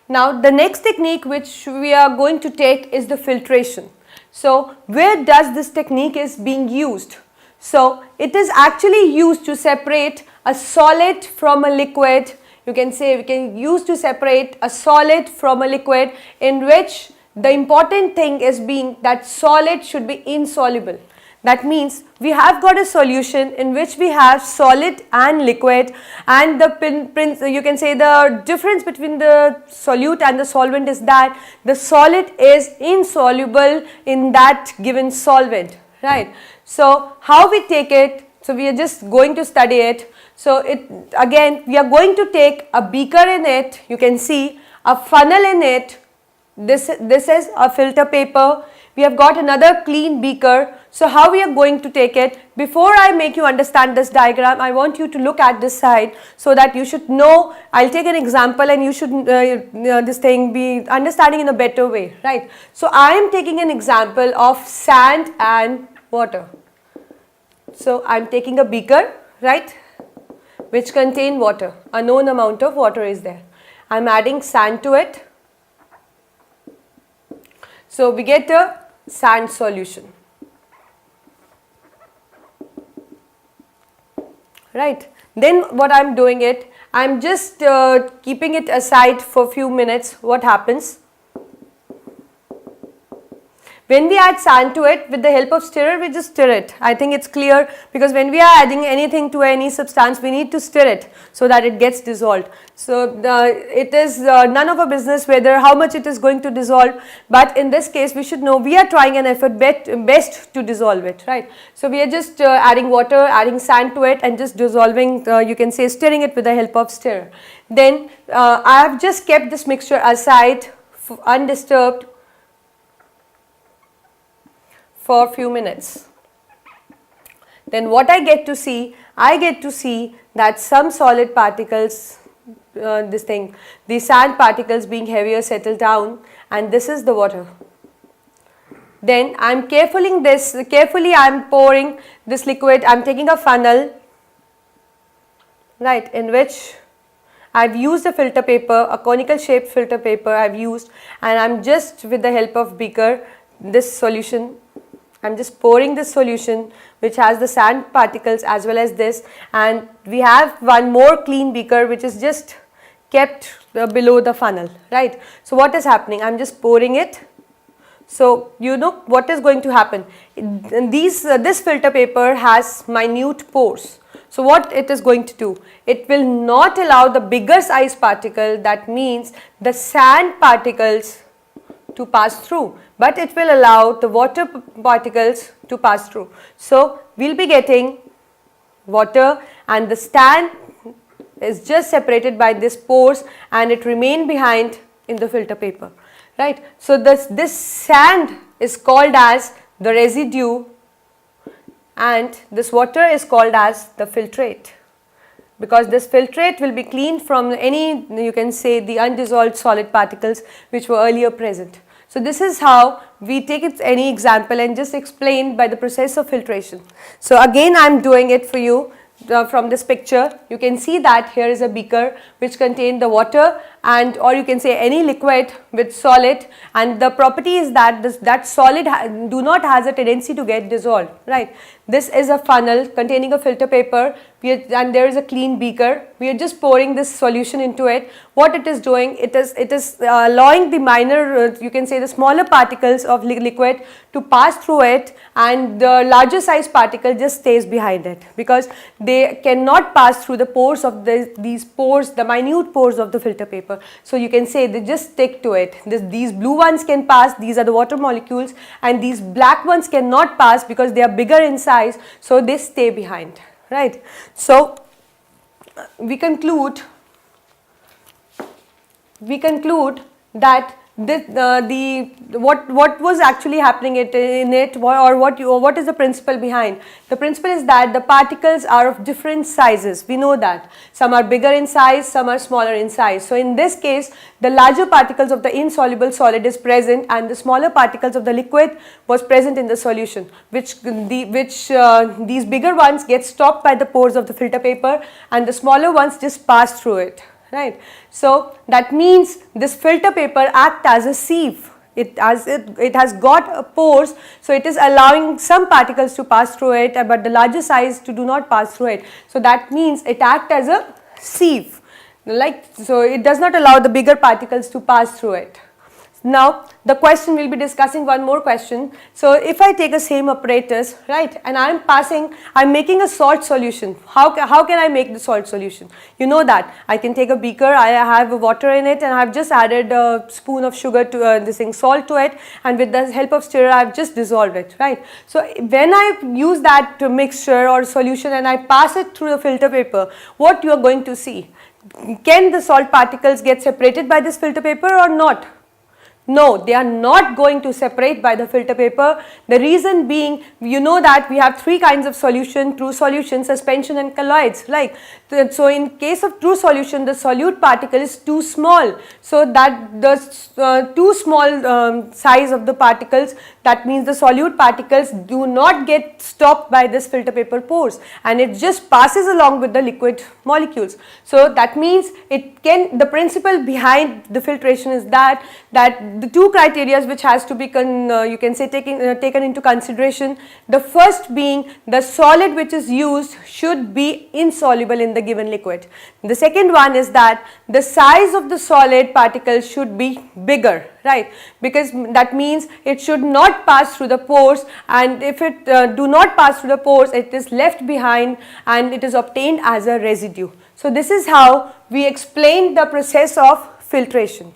Now the next technique which we are going to take is the filtration. So where does this technique is being used? So it is actually used to separate a solid from a liquid. You can say we can use to separate a solid from a liquid, in which the important thing is being that solid should be insoluble. That means we have got a solution in which we have solid and liquid, and you can say the difference between the solute and the solvent is that the solid is insoluble in that given solvent, right? So how we take it? So we are just going to study it. So again we are going to take a beaker in it, you can see a funnel in it. This is a filter paper. We have got another clean beaker. So how we are going to take it? Before I make you understand this diagram, I want you to look at this side so that you should know. I'll take an example and you should this thing be understanding in a better way, right? So I am taking an example of sand and water. So I am taking a beaker, right, which contain water. A known amount of water is there. I am adding sand to it. So we get a sand solution, right? Then what I am doing it, I am just keeping it aside for few minutes. What happens? When we add sand to it, with the help of stirrer, we just stir it. I think it's clear, because when we are adding anything to any substance, we need to stir it so that it gets dissolved. So it is none of our business whether how much it is going to dissolve, but in this case we should know we are trying an effort best to dissolve it, right? So we are just adding water, adding sand to it and just dissolving, you can say stirring it with the help of stirrer. Then I have just kept this mixture aside undisturbed for a few minutes. Then what I get to see that some solid particles, the sand particles being heavier settle down, and this is the water. Then I am carefully I am pouring this liquid. I am taking a funnel, right, in which I have used a filter paper, a conical shaped filter paper I have used, and I am just with the help of beaker, this solution, I am just pouring this solution which has the sand particles as well as this, and we have one more clean beaker which is just kept below the funnel, right. So what is happening? I am just pouring it. So you know what is going to happen. This filter paper has minute pores. So what it is going to do? It will not allow the bigger size particle, that means the sand particles, to pass through, but it will allow the water particles to pass through. So we will be getting water, and the sand is just separated by this pores and it remain behind in the filter paper, right. So this sand is called as the residue and this water is called as the filtrate, because this filtrate will be cleaned from any, you can say, the undissolved solid particles which were earlier present. So this is how we take it any example and just explain by the process of filtration. So again I am doing it for you from this picture. You can see that here is a beaker which contains the water, and or you can say any liquid with solid, and the property is that that solid do not has a tendency to get dissolved, right. This is a funnel containing a filter paper, and there is a clean beaker. We are just pouring this solution into it. What it is doing, it is allowing the minor, you can say the smaller particles of liquid to pass through it, and the larger size particle just stays behind it, because they cannot pass through the pores of these pores, the minute pores of the filter paper. So you can say they just stick to it. These blue ones can pass, these are the water molecules, and these black ones cannot pass because they are bigger in size, so they stay behind, right. So we conclude that what was actually happening in it, or what is the principle behind. The principle is that the particles are of different sizes. We know that some are bigger in size, some are smaller in size. So in this case, the larger particles of the insoluble solid is present, and the smaller particles of the liquid was present in the solution, which these bigger ones get stopped by the pores of the filter paper, and the smaller ones just pass through it, right? So that means this filter paper acts as a sieve. It has got pores, so it is allowing some particles to pass through it, but the larger size to do not pass through it. So that means it acts as a sieve, so it does not allow the bigger particles to pass through it. Now the question, we'll be discussing one more question. So if I take a same apparatus, right, and I'm making a salt solution. How can I make the salt solution? You know that I can take a beaker, I have water in it, and I've just added a spoon of sugar to salt to it, and with the help of stirrer I've just dissolved it, right? So when I use that mixture or solution and I pass it through the filter paper, what you are going to see? Can the salt particles get separated by this filter paper or not? No, they are not going to separate by the filter paper. The reason being, you know that we have three kinds of solution: true solution, suspension and colloids. So in case of true solution, the solute particle is too small. So that the too small size of the particles, that means the solute particles do not get stopped by this filter paper pores, and it just passes along with the liquid molecules. So that means the principle behind the filtration is that the two criteria which has to be taken into consideration. The first being, the solid which is used should be insoluble in the given liquid. The second one is that the size of the solid particle should be bigger, right, because that means it should not pass through the pores, and if it do not pass through the pores, it is left behind and it is obtained as a residue. So this is how we explain the process of filtration.